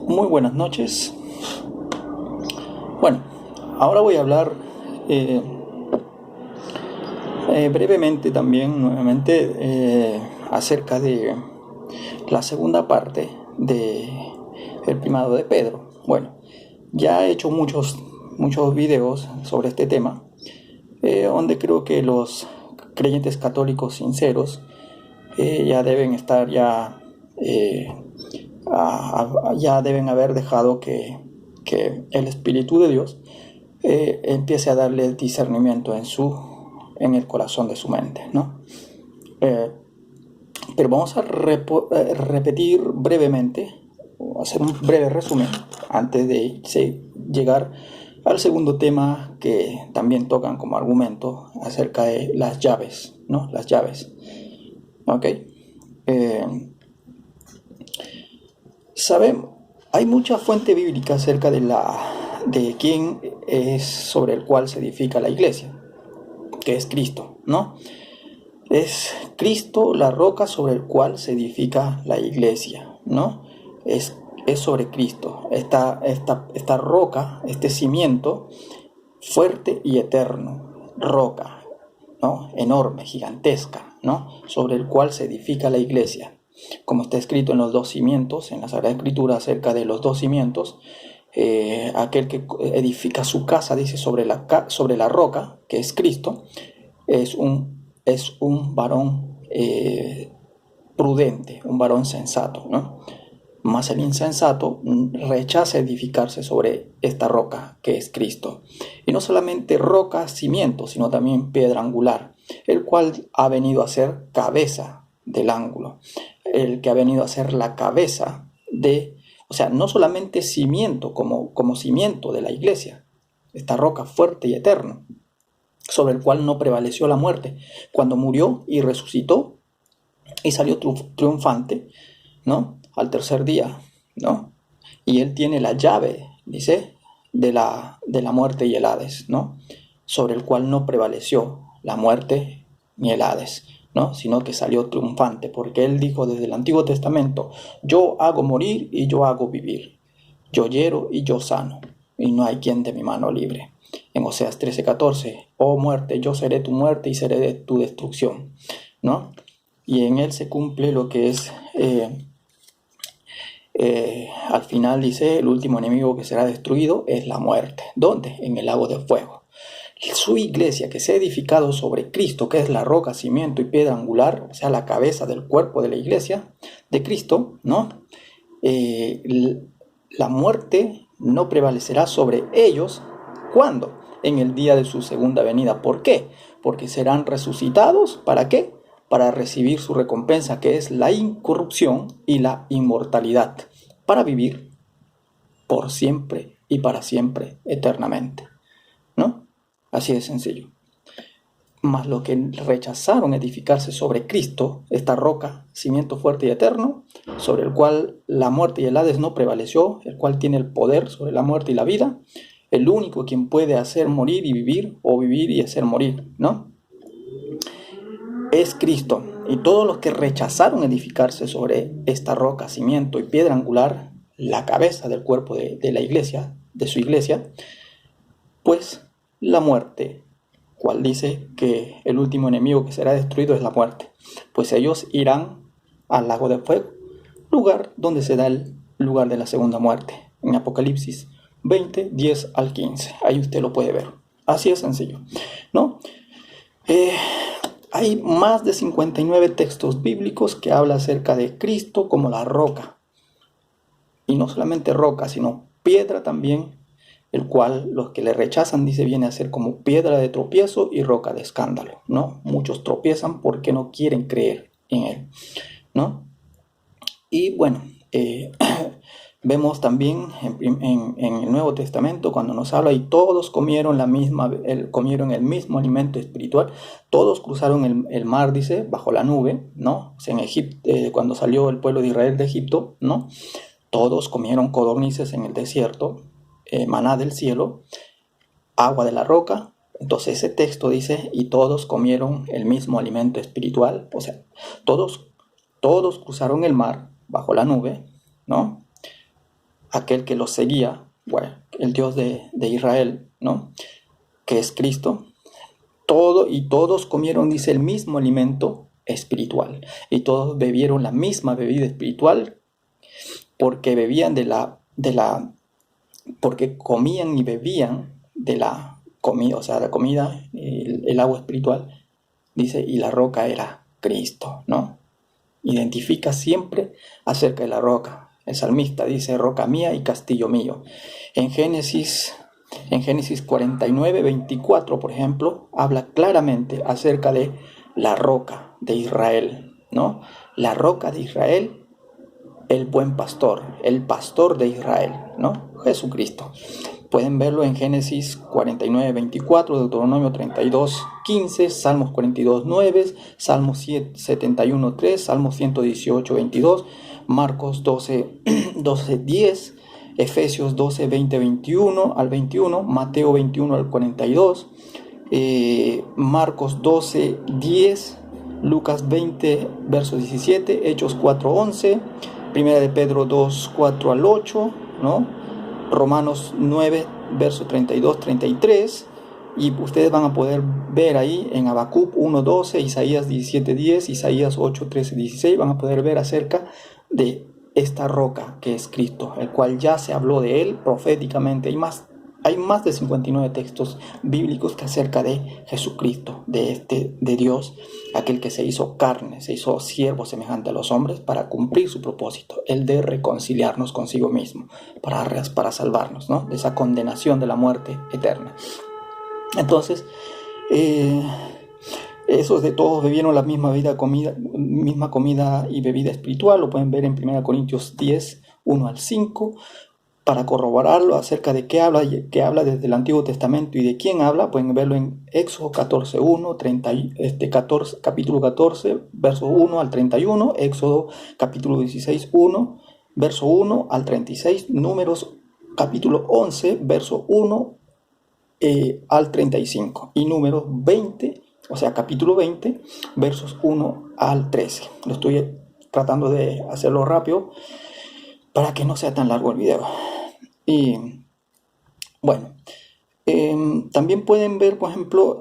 Muy buenas noches. Bueno, ahora voy a hablar brevemente también, nuevamente, acerca de la segunda parte del primado de Pedro. Bueno, ya he hecho muchos videos sobre este tema, donde creo que los creyentes católicos sinceros ya deben estar ya deben haber dejado que el Espíritu de Dios empiece a darle discernimiento en el corazón de su mente, ¿no? Pero vamos a repetir brevemente, o hacer un breve resumen antes de llegar al segundo tema que también tocan como argumento acerca de las llaves, ¿no? Las llaves. ¿Ok? Sabemos, hay mucha fuente bíblica acerca de quién es sobre el cual se edifica la iglesia, que es Cristo, ¿no? Es Cristo la roca sobre el cual se edifica la iglesia, ¿no? Es sobre Cristo, esta roca, este cimiento fuerte y eterno, roca, ¿no? Enorme, gigantesca, ¿no? Sobre el cual se edifica la iglesia. Como está escrito en los dos cimientos, en la Sagrada Escritura acerca de los dos cimientos, aquel que edifica su casa, dice, sobre la roca, que es Cristo, es un varón prudente, un varón sensato, ¿no? Mas el insensato rechaza edificarse sobre esta roca, que es Cristo. Y no solamente roca, cimiento, sino también piedra angular, el cual ha venido a ser cabeza del ángulo, el que ha venido a ser la cabeza o sea, no solamente cimiento como cimiento de la iglesia, esta roca fuerte y eterna, sobre el cual no prevaleció la muerte, cuando murió y resucitó y salió triunfante, ¿no? Al tercer día, ¿no? Y él tiene la llave, dice, de la muerte y el Hades, ¿no? Sobre el cual no prevaleció la muerte ni el Hades, ¿no? Sino que salió triunfante, porque él dijo desde el Antiguo Testamento: yo hago morir y yo hago vivir, yo hiero y yo sano, y no hay quien de mi mano libre. En Oseas 13:14, oh muerte, yo seré tu muerte y seré de tu destrucción, ¿no? Y en él se cumple lo que es, al final dice, el último enemigo que será destruido es la muerte. ¿Dónde? En el lago de fuego. Su iglesia, que se ha edificado sobre Cristo, que es la roca, cimiento y piedra angular, o sea, la cabeza del cuerpo de la iglesia de Cristo, ¿no? La muerte no prevalecerá sobre ellos. ¿Cuándo? En el día de su segunda venida. ¿Por qué? Porque serán resucitados. ¿Para qué? Para recibir su recompensa, que es la incorrupción y la inmortalidad, para vivir por siempre y para siempre, eternamente, ¿no? Así de sencillo. Mas los que rechazaron edificarse sobre Cristo, esta roca, cimiento fuerte y eterno, sobre el cual la muerte y el Hades no prevaleció, el cual tiene el poder sobre la muerte y la vida, el único quien puede hacer morir y vivir, o vivir y hacer morir, ¿no? Es Cristo. Y todos los que rechazaron edificarse sobre esta roca, cimiento y piedra angular, la cabeza del cuerpo de la iglesia, de su iglesia, pues la muerte, cual dice que el último enemigo que será destruido es la muerte, pues ellos irán al lago de fuego, lugar donde se da el lugar de la segunda muerte, en Apocalipsis 20, 10 al 15. Ahí usted lo puede ver. Así es sencillo, ¿no? Hay más de 59 textos bíblicos que hablan acerca de Cristo como la roca. Y no solamente roca, sino piedra también, el cual los que le rechazan, dice, viene a ser como piedra de tropiezo y roca de escándalo, ¿no? Muchos tropiezan porque no quieren creer en él, ¿no? Y bueno, vemos también en el Nuevo Testamento cuando nos habla y todos comieron comieron el mismo alimento espiritual, todos cruzaron el mar, dice, bajo la nube, ¿no? O sea, en Egipto, cuando salió el pueblo de Israel de Egipto, ¿no? Todos comieron codornices en el desierto, maná del cielo, agua de la roca. Entonces ese texto dice, y todos comieron el mismo alimento espiritual, o sea, todos cruzaron el mar bajo la nube, ¿no? aquel que los seguía, bueno, el Dios de Israel, ¿no? Que es Cristo, todos comieron, dice, el mismo alimento espiritual, y todos bebieron la misma bebida espiritual, porque bebían porque comían y bebían de la comida, o sea, la comida, el agua espiritual, dice, y la roca era Cristo, ¿no? Identifica siempre acerca de la roca. El salmista dice, roca mía y castillo mío. En Génesis 49, 24, por ejemplo, habla claramente acerca de la roca de Israel, ¿no? La roca de Israel, el buen pastor, el pastor de Israel, ¿no? Jesucristo. Pueden verlo en Génesis 49, 24, Deuteronomio 32, 15, Salmos 42, 9, Salmos 71, 3, Salmos 118, 22, Marcos 12, 12, 10, Efesios 12, 20, 21 al 21, Mateo 21 al 42, Marcos 12, 10, Lucas 20, verso 17, Hechos 4, 11, Primera de Pedro 2, 4 al 8, ¿no? Romanos 9, verso 32, 33, y ustedes van a poder ver ahí en Habacuc 1, 12, Isaías 17, 10, Isaías 8, 13, 16, van a poder ver acerca de esta roca que es Cristo, el cual ya se habló de él proféticamente. Hay más de 59 textos bíblicos que acerca de Jesucristo, de Dios, aquel que se hizo carne, se hizo siervo semejante a los hombres para cumplir su propósito, el de reconciliarnos consigo mismo, para salvarnos, ¿no? De esa condenación de la muerte eterna. Entonces, esos de todos bebieron la misma comida y bebida espiritual. Lo pueden ver en 1 Corintios 10, 1 al 5. Para corroborarlo acerca de qué habla desde el Antiguo Testamento y de quién habla, pueden verlo en Éxodo 14, 1, capítulo 14, verso 1 al 31, Éxodo capítulo 16, 1, verso 1 al 36, Números capítulo 11, verso 1 al 35, y Números 20, o sea, capítulo 20, versos 1 al 13. Lo estoy tratando de hacerlo rápido para que no sea tan largo el video. Y bueno, también pueden ver, por ejemplo,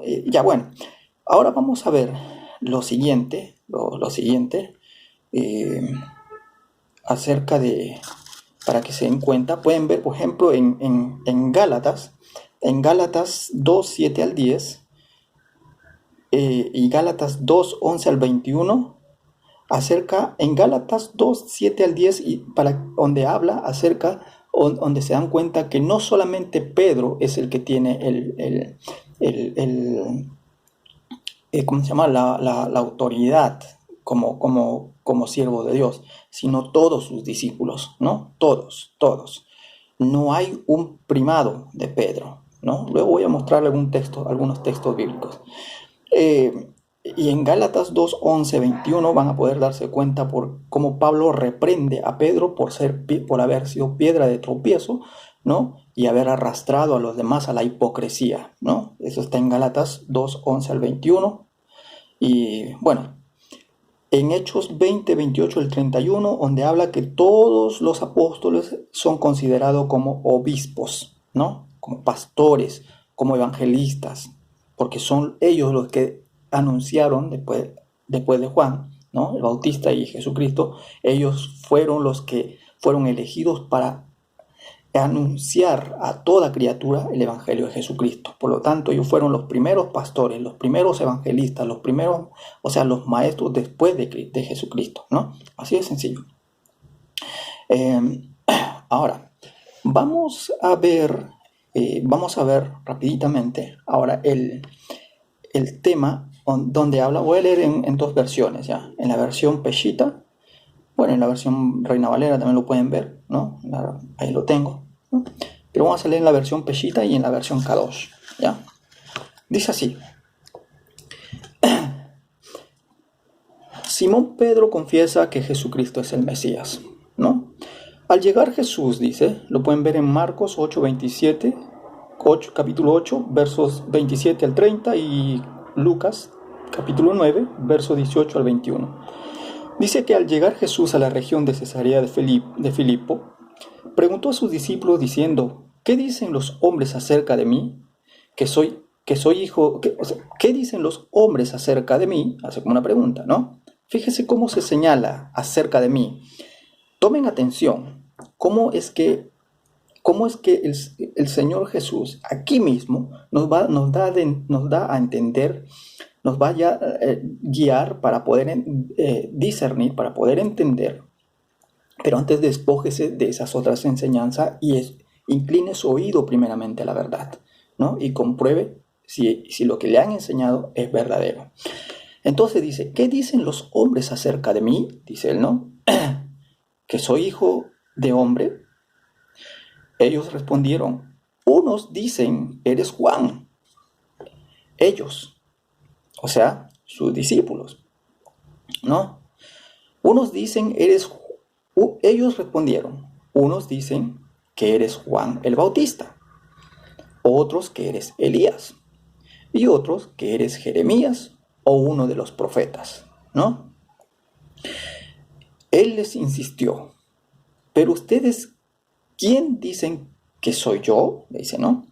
ahora vamos a ver lo siguiente, acerca de, para que se den cuenta, pueden ver, por ejemplo, en Gálatas 2, 7 al 10, y Gálatas 2, 11 al 21, en Gálatas 2, 7 al 10, y donde habla acerca, donde se dan cuenta que no solamente Pedro es el que tiene ¿cómo se llama? La autoridad como siervo de Dios, sino todos sus discípulos, ¿no? Todos. No hay un primado de Pedro, ¿no? Luego voy a mostrarle algunos textos bíblicos. Y en Gálatas 2, 11, 21 van a poder darse cuenta por cómo Pablo reprende a Pedro por haber sido piedra de tropiezo, ¿no? Y haber arrastrado a los demás a la hipocresía, ¿no? Eso está en Gálatas 2, 11 al 21. Y bueno, en Hechos 20, 28 al 31, donde habla que todos los apóstoles son considerados como obispos, ¿no? Como pastores, como evangelistas, porque son ellos los que anunciaron después de Juan, ¿no? El Bautista y Jesucristo. Ellos fueron los que fueron elegidos para anunciar a toda criatura el evangelio de Jesucristo. Por lo tanto, ellos fueron los primeros pastores, los primeros evangelistas, los maestros después de Jesucristo, ¿no? Así de sencillo. Ahora, vamos a ver rapiditamente ahora el tema donde habla. Voy a leer en dos versiones, ya. En la versión Peshitta, bueno, en la versión Reina Valera también lo pueden ver, ¿no? Ahí lo tengo, ¿no? Pero vamos a leer en la versión Peshitta y en la versión Kadosh, ¿ya? Dice así: Simón Pedro confiesa que Jesucristo es el Mesías, ¿no? Al llegar Jesús, dice, lo pueden ver en Marcos 8, 27, capítulo 8, versos 27 al 30, y Lucas capítulo 9, verso 18 al 21. Dice que al llegar Jesús a la región de Cesarea de Filipo, preguntó a sus discípulos diciendo: ¿qué dicen los hombres acerca de mí? Que soy hijo. ¿Qué dicen los hombres acerca de mí? Hace como una pregunta, ¿no? Fíjese cómo se señala acerca de mí. Tomen atención. ¿Cómo es que el Señor Jesús aquí mismo nos da a entender, nos va a guiar para poder discernir, para poder entender? Pero antes despójese de esas otras enseñanzas y incline su oído primeramente a la verdad, ¿no? Y compruebe si lo que le han enseñado es verdadero. Entonces dice: ¿qué dicen los hombres acerca de mí? Dice él, ¿no? Que soy hijo de hombre. Ellos respondieron: unos dicen, eres Juan. Ellos, o sea, sus discípulos, ¿no? Unos dicen, ellos respondieron: unos dicen que eres Juan el Bautista, otros que eres Elías, y otros que eres Jeremías o uno de los profetas, ¿no? Él les insistió: pero ustedes, ¿quién dicen que soy yo? Le dice, ¿no?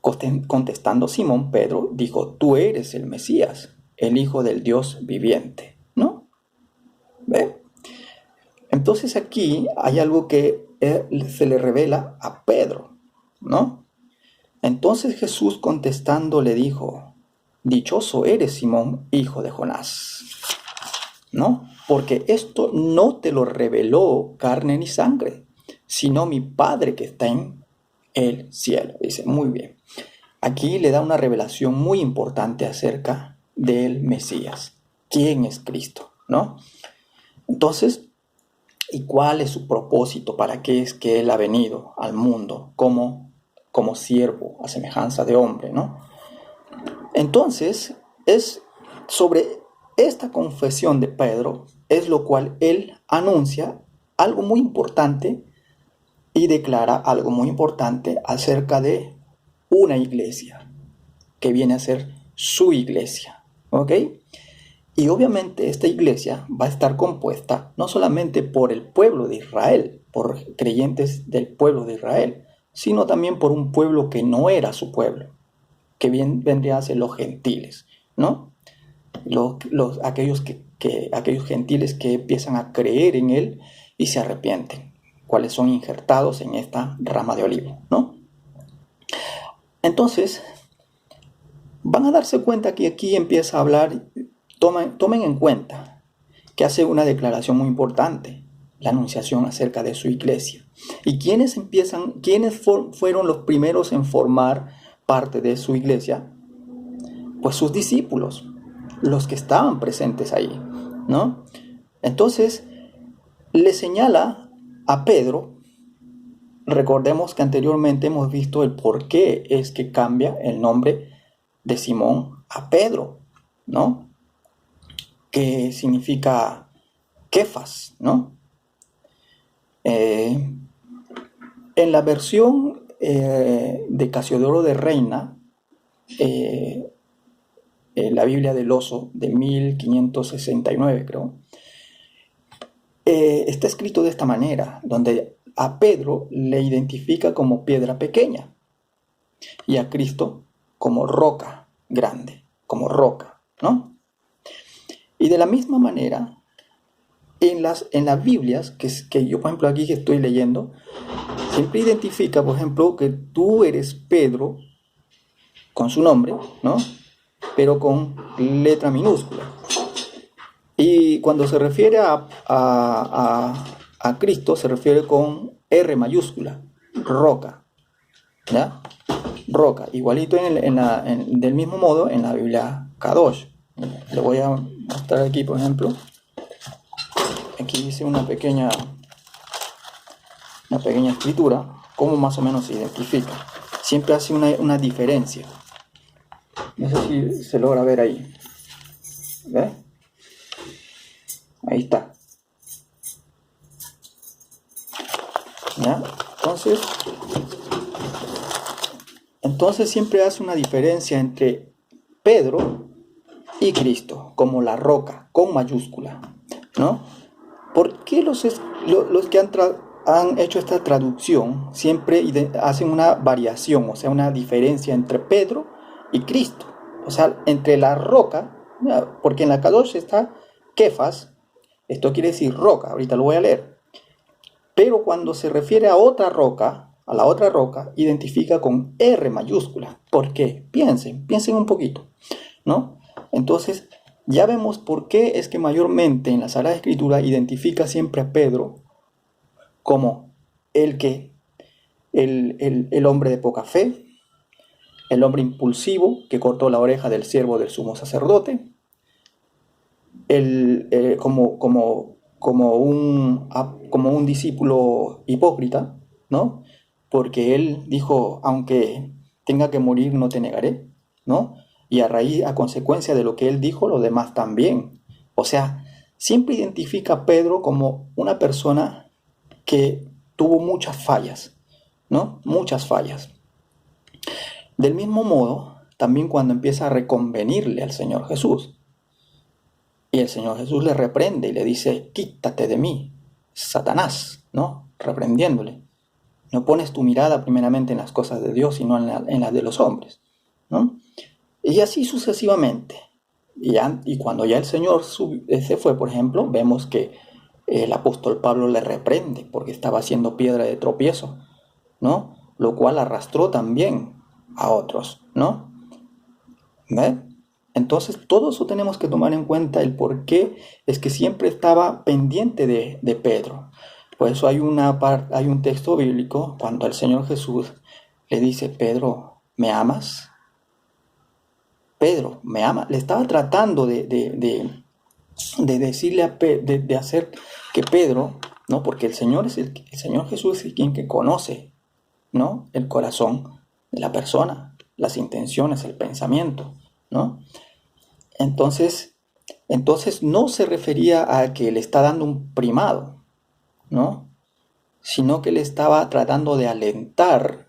Contestando Simón Pedro, dijo: tú eres el Mesías, el Hijo del Dios viviente, ¿no? ¿Ve? Entonces aquí hay algo que se le revela a Pedro, ¿no? Entonces Jesús contestando le dijo: dichoso eres, Simón, hijo de Jonás, ¿no? Porque esto no te lo reveló carne ni sangre, sino mi Padre que está en el cielo. Dice, muy bien. Aquí le da una revelación muy importante acerca del Mesías. ¿Quién es Cristo? ¿No? Entonces, ¿y cuál es su propósito? ¿Para qué es que Él ha venido al mundo como siervo, a semejanza de hombre, ¿no? Entonces, es sobre esta confesión de Pedro, es lo cual él anuncia algo muy importante y declara algo muy importante acerca de una iglesia, que viene a ser su iglesia, ¿ok? Y obviamente esta iglesia va a estar compuesta no solamente por el pueblo de Israel, por creyentes del pueblo de Israel, sino también por un pueblo que no era su pueblo, que vendría a ser los gentiles, ¿no? Aquellos gentiles que empiezan a creer en él y se arrepienten, cuales son injertados en esta rama de olivo, ¿no? Entonces, van a darse cuenta que aquí empieza a hablar, tomen en cuenta que hace una declaración muy importante, la anunciación acerca de su iglesia. ¿Y quiénes fueron los primeros en formar parte de su iglesia? Pues sus discípulos, los que estaban presentes ahí, ¿no? Entonces, le señala a Pedro. Recordemos que anteriormente hemos visto el por qué es que cambia el nombre de Simón a Pedro, ¿no? Que significa Kefas, ¿no? En la versión de Casiodoro de Reina, la Biblia del Oso de 1569, creo, está escrito de esta manera, donde a Pedro le identifica como piedra pequeña y a Cristo como roca grande, como roca, ¿no? Y de la misma manera, en las Biblias que yo, por ejemplo, aquí que estoy leyendo, siempre identifica, por ejemplo, que tú eres Pedro con su nombre, ¿no? Pero con letra minúscula. Y cuando se refiere a Cristo, se refiere con R mayúscula, roca, ¿ya? Roca, igualito del mismo modo en la Biblia Kadosh. Le voy a mostrar aquí, por ejemplo. Aquí dice una pequeña escritura, cómo más o menos se identifica. Siempre hace una diferencia. No sé si se logra ver ahí. ¿Ve? Ahí está. ¿Ya? Entonces siempre hace una diferencia entre Pedro y Cristo, como la roca, con mayúscula, ¿no? ¿Por qué los que han han hecho esta traducción, siempre hacen una variación, o sea, una diferencia entre Pedro y Cristo. O sea, entre la roca, porque en la Kadosh está Kefas, esto quiere decir roca, ahorita lo voy a leer. Pero cuando se refiere a otra roca, a la otra roca, identifica con R mayúscula. ¿Por qué? Piensen un poquito, ¿no? Entonces, ya vemos por qué es que mayormente en la Sagrada Escritura identifica siempre a Pedro como el que, el hombre de poca fe, el hombre impulsivo que cortó la oreja del siervo del sumo sacerdote, como un discípulo hipócrita, ¿no? Porque él dijo, aunque tenga que morir, no te negaré, ¿no? Y a consecuencia de lo que él dijo, los demás también. O sea, siempre identifica a Pedro como una persona que tuvo muchas fallas, ¿no? Muchas fallas. Del mismo modo, también cuando empieza a reconvenirle al Señor Jesús, y el Señor Jesús le reprende y le dice, quítate de mí, Satanás, ¿no? Reprendiéndole. No pones tu mirada primeramente en las cosas de Dios, sino en las de los hombres, ¿no? Y así sucesivamente. Y cuando ya el Señor se fue, por ejemplo, vemos que el apóstol Pablo le reprende porque estaba haciendo piedra de tropiezo, ¿no? Lo cual arrastró también a otros, ¿no? ¿Ve? Entonces, todo eso tenemos que tomar en cuenta el por qué es que siempre estaba pendiente de Pedro. Por eso hay un texto bíblico cuando el Señor Jesús le dice, Pedro, ¿me amas? Pedro, ¿me ama? Le estaba tratando de decirle de hacer que Pedro, ¿no? Porque el Señor el Señor Jesús es quien que conoce, ¿no? El corazón de la persona, las intenciones, el pensamiento, ¿no? Entonces, no se refería a que le está dando un primado, ¿no? Sino que le estaba tratando de alentar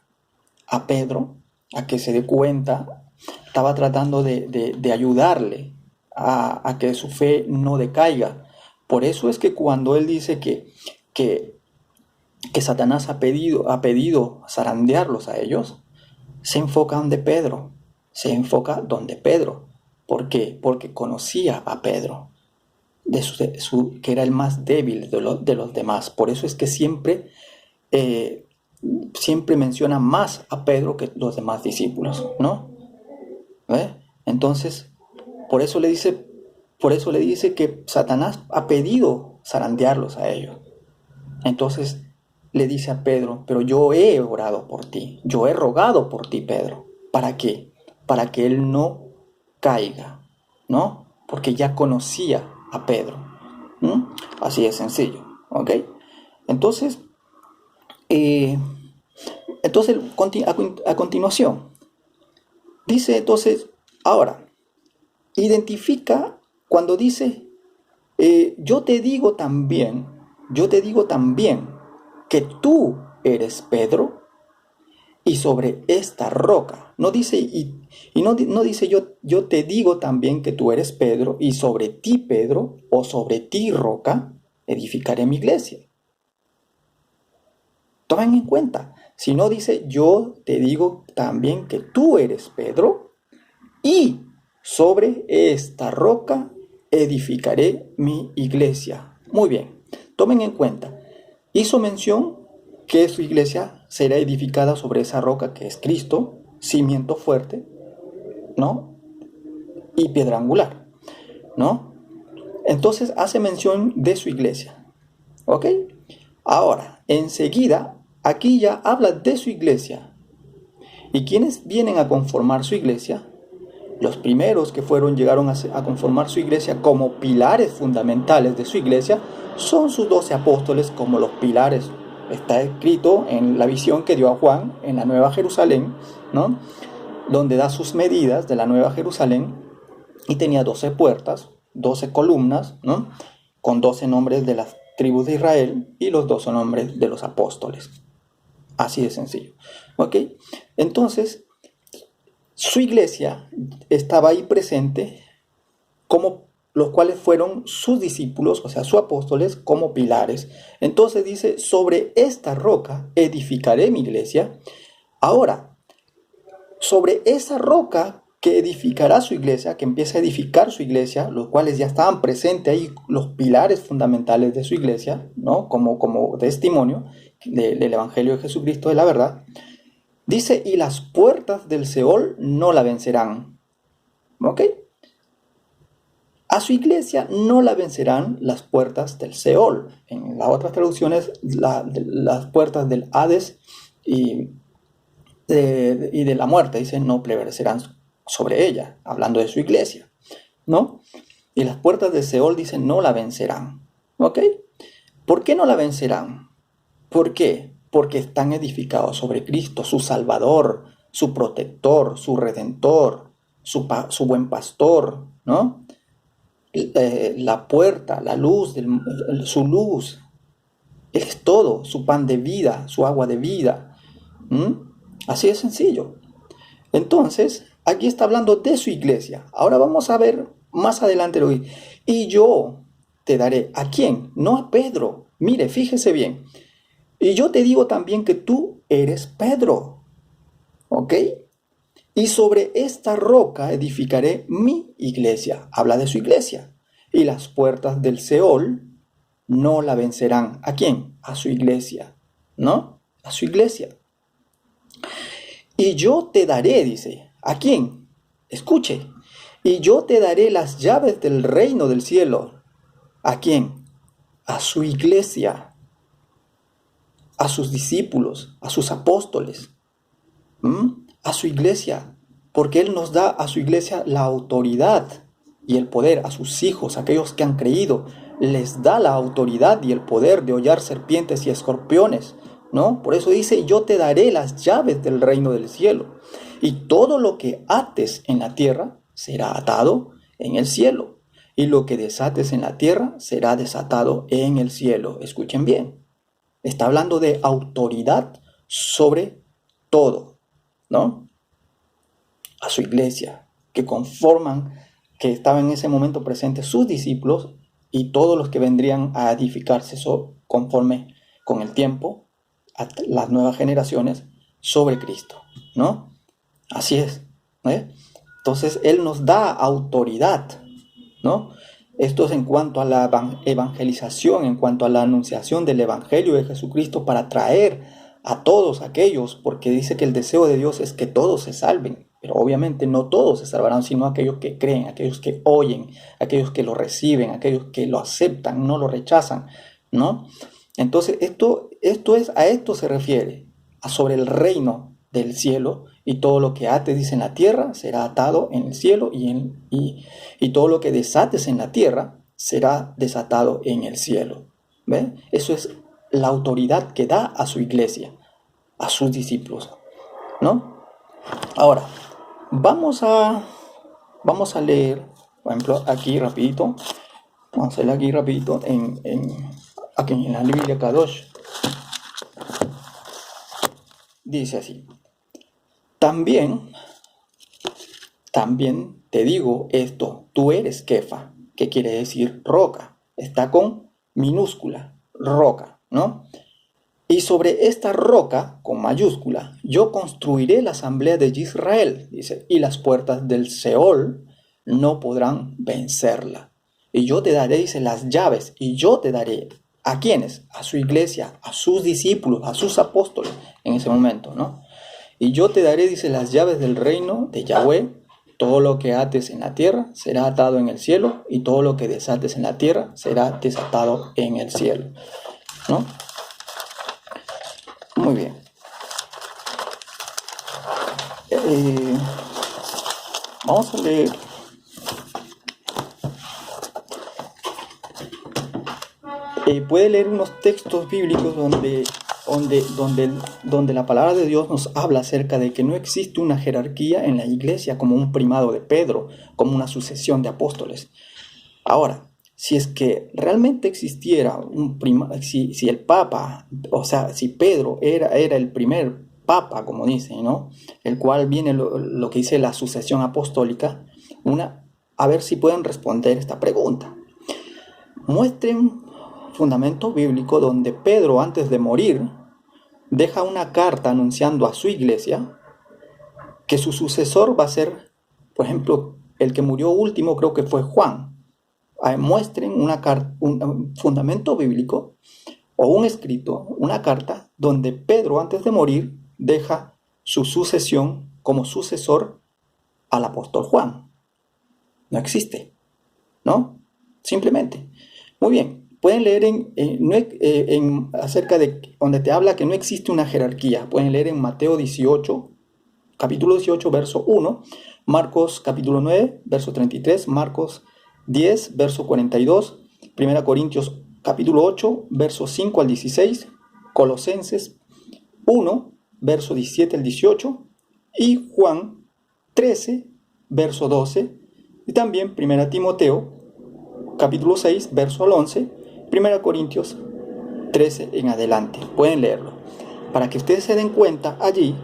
a Pedro a que se dé cuenta, estaba tratando de ayudarle a que su fe no decaiga. Por eso es que cuando él dice que, que Satanás ha pedido zarandearlos a ellos, se enfoca donde Pedro, se enfoca donde Pedro. ¿Por qué? Porque conocía a Pedro, que era el más débil de los demás. Por eso es que siempre menciona más a Pedro que los demás discípulos, ¿no? ¿Ve? Entonces, por eso le dice que Satanás ha pedido zarandearlos a ellos. Entonces le dice a Pedro, pero yo he orado por ti, yo he rogado por ti, Pedro. ¿Para qué? Para que él no caiga, ¿no? Porque ya conocía a Pedro. Así de sencillo, ¿ok? Entonces, eh, a continuación, dice entonces, ahora, identifica cuando dice, yo te digo también que tú eres Pedro y sobre esta roca. No dice, no dice yo te digo también que tú eres Pedro y sobre ti, Pedro, o sobre ti, roca, edificaré mi iglesia. Tomen en cuenta, si no dice yo te digo también que tú eres Pedro y sobre esta roca edificaré mi iglesia. Muy bien, tomen en cuenta, hizo mención que su iglesia será edificada sobre esa roca que es Cristo, cimiento fuerte, ¿no? Y piedra angular, ¿no? Entonces hace mención de su iglesia, ¿ok? Ahora, enseguida, aquí ya habla de su iglesia. ¿Y quiénes vienen a conformar su iglesia? Los primeros que llegaron a conformar su iglesia como pilares fundamentales de su iglesia son sus 12 apóstoles como los pilares. Está escrito en la visión que dio a Juan en la Nueva Jerusalén, ¿no? Donde da sus medidas de la Nueva Jerusalén y tenía 12 puertas, 12 columnas, ¿no? Con 12 nombres de las tribus de Israel y los 12 nombres de los apóstoles. Así de sencillo, ¿ok? Entonces, su iglesia estaba ahí presente como los cuales fueron sus discípulos, o sea, sus apóstoles, como pilares. Entonces dice, sobre esta roca edificaré mi iglesia. Ahora, sobre esa roca que edificará su iglesia, que empieza a edificar su iglesia, los cuales ya estaban presentes ahí, los pilares fundamentales de su iglesia, ¿no? Como testimonio del Evangelio de Jesucristo de la verdad, dice, y las puertas del Seol no la vencerán. ¿Ok? A su iglesia no la vencerán las puertas del Seol. En las otras traducciones, las puertas del Hades y de la muerte, dice, no prevalecerán sobre ella, hablando de su iglesia, ¿no? Y las puertas del Seol, dicen, no la vencerán. ¿Ok? ¿Por qué no la vencerán? ¿Por qué? Porque están edificados sobre Cristo, su Salvador, su protector, su redentor, su buen pastor, ¿no? La puerta, la luz, su luz, es todo, su pan de vida, su agua de vida. Así de sencillo. Entonces, aquí está hablando de su iglesia. Ahora vamos a ver más adelante lo que dice. Y yo te daré, ¿a quién? No a Pedro. Mire, fíjese bien. Y yo te digo también que tú eres Pedro. ¿Ok? Y sobre esta roca edificaré mi iglesia. Habla de su iglesia. Y las puertas del Seol no la vencerán. ¿A quién? A su iglesia. ¿No? A su iglesia. Y yo te daré, dice. ¿A quién? Escuche. Y yo te daré las llaves del reino del cielo. ¿A quién? A su iglesia. A sus discípulos. A sus apóstoles. A su iglesia. Porque Él nos da a su iglesia la autoridad y el poder. A sus hijos, aquellos que han creído, les da la autoridad y el poder de hollar serpientes y escorpiones, ¿no? Por eso dice, yo te daré las llaves del reino del cielo. Y todo lo que ates en la tierra será atado en el cielo. Y lo que desates en la tierra será desatado en el cielo. Escuchen bien. Está hablando de autoridad sobre todo, ¿no? A su iglesia, que conforman, que estaban en ese momento presentes sus discípulos y todos los que vendrían a edificarse conforme con el tiempo, a las nuevas generaciones, sobre Cristo, ¿no? Así es, ¿eh? Entonces, Él nos da autoridad, ¿no? Esto es en cuanto a la evangelización, en cuanto a la anunciación del Evangelio de Jesucristo para traer a todos aquellos, porque dice que el deseo de Dios es que todos se salven, pero obviamente no todos se salvarán, sino aquellos que creen, aquellos que oyen, aquellos que lo reciben, aquellos que lo aceptan, no lo rechazan, ¿no? Entonces, a esto se refiere, a sobre el reino del cielo, y todo lo que ates, dice, en la tierra será atado en el cielo, y todo lo que desates en la tierra será desatado en el cielo. ¿Ve? Eso es la autoridad que da a su iglesia, a sus discípulos, ¿no? Ahora, vamos a leer, por ejemplo, aquí rapidito, vamos a leer aquí rapidito aquí en la Biblia Kadosh. Dice así: También te digo esto, tú eres Kefa, que quiere decir roca, está con minúscula, roca, ¿no? Y sobre esta roca, con mayúscula, yo construiré la asamblea de Israel, dice, y las puertas del Seol no podrán vencerla. Y yo te daré, dice, las llaves, y yo te daré, ¿a quiénes? A su iglesia, a sus discípulos, a sus apóstoles, en ese momento, ¿no? Y yo te daré, dice, las llaves del reino de Yahweh. Todo lo que ates en la tierra será atado en el cielo, y todo lo que desates en la tierra será desatado en el cielo, ¿no? Muy bien. Vamos a leer puede leer unos textos bíblicos donde la palabra de Dios nos habla acerca de que no existe una jerarquía en la iglesia como un primado de Pedro, como una sucesión de apóstoles. Ahora, si es que realmente existiera si el Papa, o sea, si Pedro era el primer Papa, como dicen, ¿no? El cual viene lo que dice la sucesión apostólica, a ver si pueden responder esta pregunta. Muestren un fundamento bíblico donde Pedro, antes de morir, deja una carta anunciando a su iglesia que su sucesor va a ser, por ejemplo, el que murió último creo que fue Juan. Muestren un fundamento bíblico o un escrito, una carta, donde Pedro, antes de morir, deja su sucesión como sucesor al apóstol Juan. No existe, ¿no? Simplemente. Muy bien, pueden leer acerca de donde te habla que no existe una jerarquía. Pueden leer en Mateo 18, capítulo 18, verso 1, Marcos capítulo 9, verso 33, Marcos 10, verso 42, 1 Corintios capítulo 8, verso 5 al 16, Colosenses 1, verso 17 al 18, y Juan 13, verso 12, y también 1 Timoteo capítulo 6, verso al 11, 1 Corintios 13 en adelante. Pueden leerlo. Para que ustedes se den cuenta, allí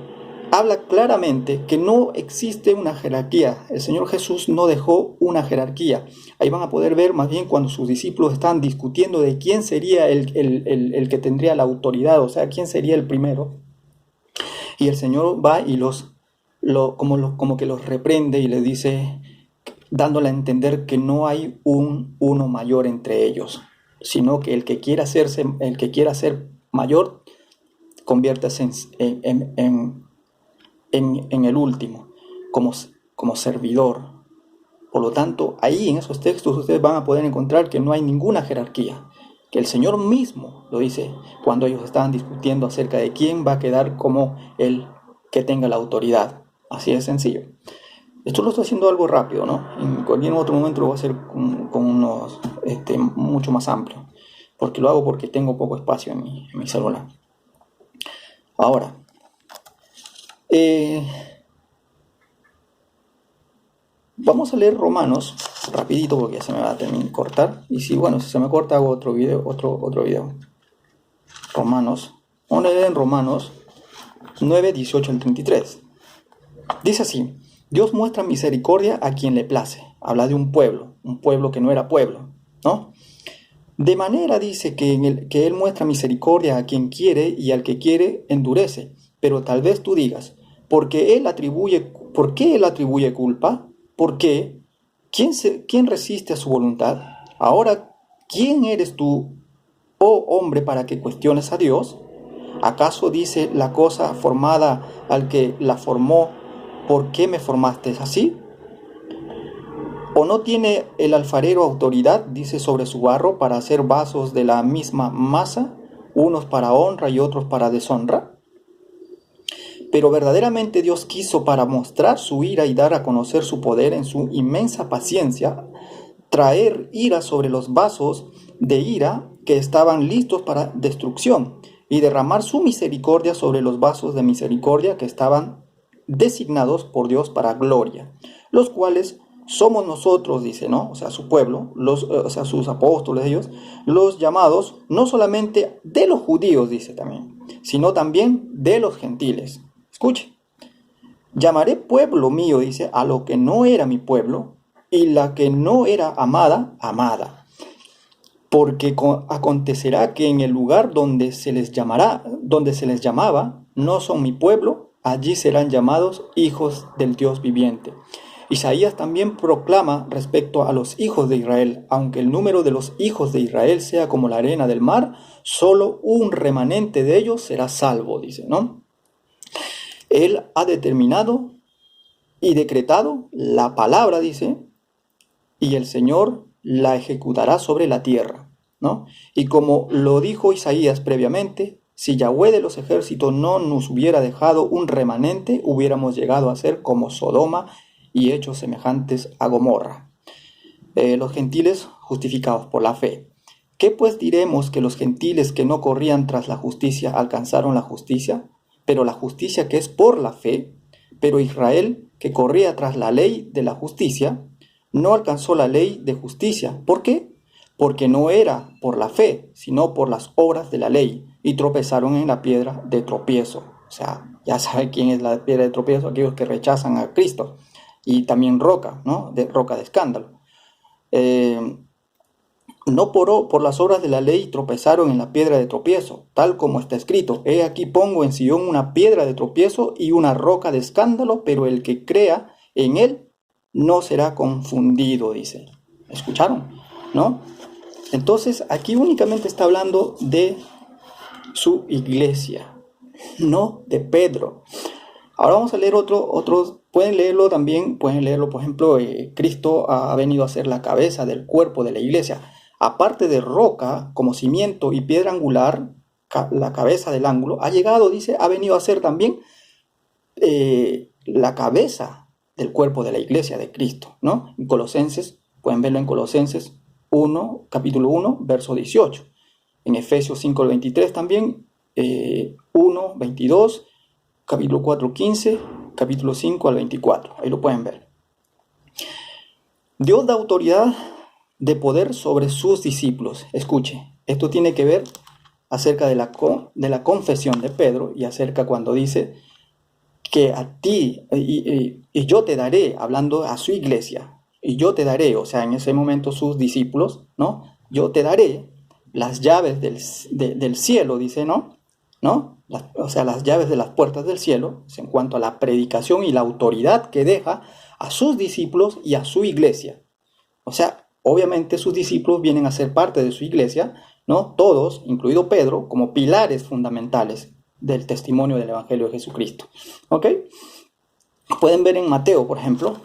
habla claramente que no existe una jerarquía. El Señor Jesús no dejó una jerarquía. Ahí van a poder ver más bien cuando sus discípulos están discutiendo de quién sería el que tendría la autoridad, o sea, quién sería el primero. Y el Señor va y como que los reprende y les dice, dándole a entender que no hay uno mayor entre ellos, sino que el que quiera ser mayor, conviértase en el último, como servidor. Por lo tanto, ahí en esos textos ustedes van a poder encontrar que no hay ninguna jerarquía, que el Señor mismo lo dice cuando ellos estaban discutiendo acerca de quién va a quedar como el que tenga la autoridad. Así de sencillo. Esto lo estoy haciendo algo rápido, ¿no? En cualquier otro momento lo voy a hacer con unos mucho más amplio, porque lo hago porque tengo poco espacio en mi celular. Ahora, vamos a leer Romanos rapidito porque ya se me va a cortar. Y si se me corta hago otro video. Romanos. Vamos a leer en Romanos 9, 18 al 33. Dice así: Dios muestra misericordia a quien le place. Habla de un pueblo que no era pueblo, ¿no? De manera dice que Él muestra misericordia a quien quiere y al que quiere endurece. Pero tal vez tú digas, ¿por qué Él atribuye culpa? ¿Por qué? ¿Quién resiste a su voluntad? Ahora, ¿quién eres tú, oh hombre, para que cuestiones a Dios? ¿Acaso dice la cosa formada al que la formó, ¿por qué me formaste así? ¿O no tiene el alfarero autoridad, dice, sobre su barro para hacer vasos de la misma masa, unos para honra y otros para deshonra? Pero verdaderamente Dios quiso, para mostrar su ira y dar a conocer su poder en su inmensa paciencia, traer ira sobre los vasos de ira que estaban listos para destrucción, y derramar su misericordia sobre los vasos de misericordia que estaban designados por Dios para gloria, los cuales somos nosotros, dice, ¿no? O sea, su pueblo, sus apóstoles, ellos, los llamados, no solamente de los judíos, dice también, sino también de los gentiles. Escuche, llamaré pueblo mío, dice, a lo que no era mi pueblo, y la que no era amada, amada. Porque acontecerá que en el lugar donde se les llamaba, no son mi pueblo, allí serán llamados hijos del Dios viviente. Isaías también proclama respecto a los hijos de Israel: aunque el número de los hijos de Israel sea como la arena del mar, solo un remanente de ellos será salvo, dice, ¿no? Él ha determinado y decretado la palabra, dice, y el Señor la ejecutará sobre la tierra, ¿no? Y como lo dijo Isaías previamente, si Yahweh de los ejércitos no nos hubiera dejado un remanente, hubiéramos llegado a ser como Sodoma y hechos semejantes a Gomorra. Los gentiles justificados por la fe. ¿Qué pues diremos que los gentiles que no corrían tras la justicia alcanzaron la justicia? Pero la justicia que es por la fe, pero Israel, que corría tras la ley de la justicia, no alcanzó la ley de justicia. ¿Por qué? Porque no era por la fe, sino por las obras de la ley, y tropezaron en la piedra de tropiezo. O sea, ya sabe quién es la piedra de tropiezo, aquellos que rechazan a Cristo. y también roca, ¿no? Roca de escándalo. No por las obras de la ley tropezaron en la piedra de tropiezo, tal como está escrito: he aquí pongo en Sion una piedra de tropiezo y una roca de escándalo, pero el que crea en él no será confundido, dice. ¿Escucharon? ¿No? Entonces, aquí únicamente está hablando de su iglesia, no de Pedro. Ahora vamos a leer otros, pueden leerlo también, pueden leerlo, por ejemplo, Cristo ha venido a ser la cabeza del cuerpo de la iglesia. Aparte de roca como cimiento y piedra angular, la cabeza del ángulo, ha llegado, dice, ha venido a ser también la cabeza del cuerpo de la iglesia de Cristo, ¿no? En Colosenses, pueden verlo en Colosenses 1, capítulo 1, verso 18. En Efesios 5, 23 también, 1, 22, capítulo 4, 15, capítulo 5 al 24. Ahí lo pueden ver. Dios da autoridad de poder sobre sus discípulos. Escuche, esto tiene que ver acerca de la confesión de Pedro y acerca cuando dice que a ti y yo te daré, hablando a su iglesia, y yo te daré, o sea, en ese momento sus discípulos, ¿no? Yo te daré las llaves del cielo, dice, ¿no? O sea, las llaves de las puertas del cielo, en cuanto a la predicación y la autoridad que deja a sus discípulos y a su iglesia. O sea, obviamente sus discípulos vienen a ser parte de su iglesia, ¿no? Todos, incluido Pedro, como pilares fundamentales del testimonio del Evangelio de Jesucristo. ¿Ok? Pueden ver en Mateo, por ejemplo,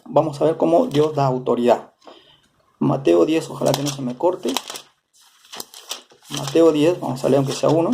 vamos a ver cómo Dios da autoridad. Mateo 10, ojalá que no se me corte. Mateo 10, vamos a leer aunque sea uno.